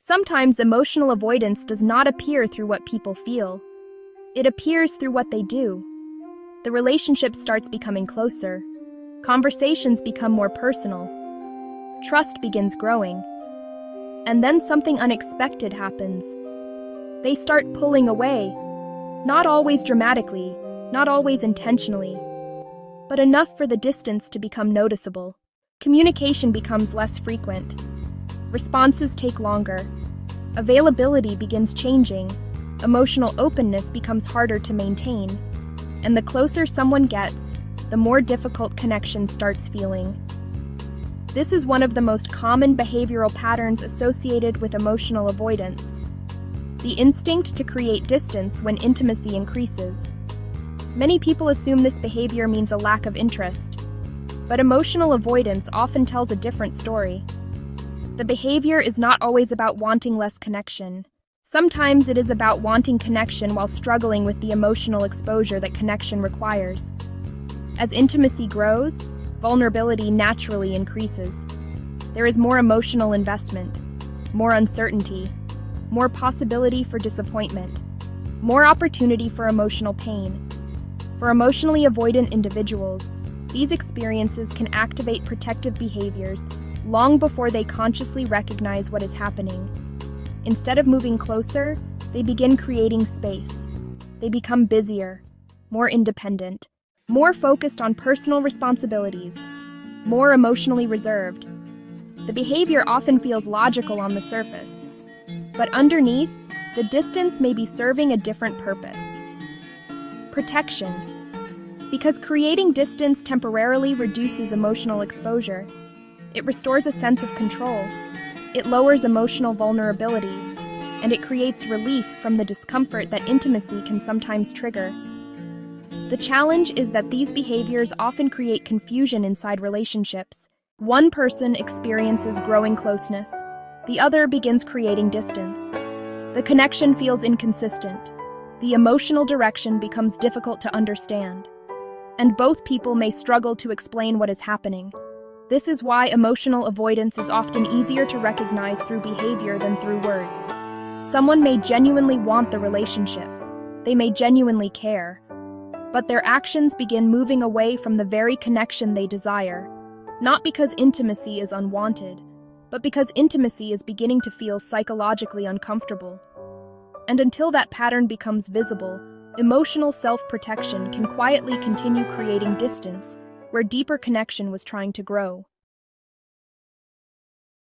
Sometimes emotional avoidance does not appear through what people feel. It appears through what they do. The relationship starts becoming closer. Conversations become more personal. Trust begins growing. And then something unexpected happens. They start pulling away. Not always dramatically, not always intentionally, but enough for the distance to become noticeable. Communication becomes less frequent. Responses take longer. Availability begins changing. Emotional openness becomes harder to maintain. And the closer someone gets, the more difficult connection starts feeling. This is one of the most common behavioral patterns associated with emotional avoidance. The instinct to create distance when intimacy increases. Many people assume this behavior means a lack of interest, but emotional avoidance often tells a different story. The behavior is not always about wanting less connection. Sometimes it is about wanting connection while struggling with the emotional exposure that connection requires. As intimacy grows, vulnerability naturally increases. There is more emotional investment, more uncertainty, more possibility for disappointment, more opportunity for emotional pain. For emotionally avoidant individuals, these experiences can activate protective behaviors long before they consciously recognize what is happening. Instead of moving closer, they begin creating space. They become busier, more independent, more focused on personal responsibilities, more emotionally reserved. The behavior often feels logical on the surface, but underneath, the distance may be serving a different purpose. Protection. Because creating distance temporarily reduces emotional exposure. It restores a sense of control. It lowers emotional vulnerability, and it creates relief from the discomfort that intimacy can sometimes trigger. The challenge is that these behaviors often create confusion inside relationships. One person experiences growing closeness. The other begins creating distance. The connection feels inconsistent. The emotional direction becomes difficult to understand. And both people may struggle to explain what is happening. This is why emotional avoidance is often easier to recognize through behavior than through words. Someone may genuinely want the relationship. They may genuinely care. But their actions begin moving away from the very connection they desire, not because intimacy is unwanted, but because intimacy is beginning to feel psychologically uncomfortable. And until that pattern becomes visible, emotional self-protection can quietly continue creating distance where deeper connection was trying to grow.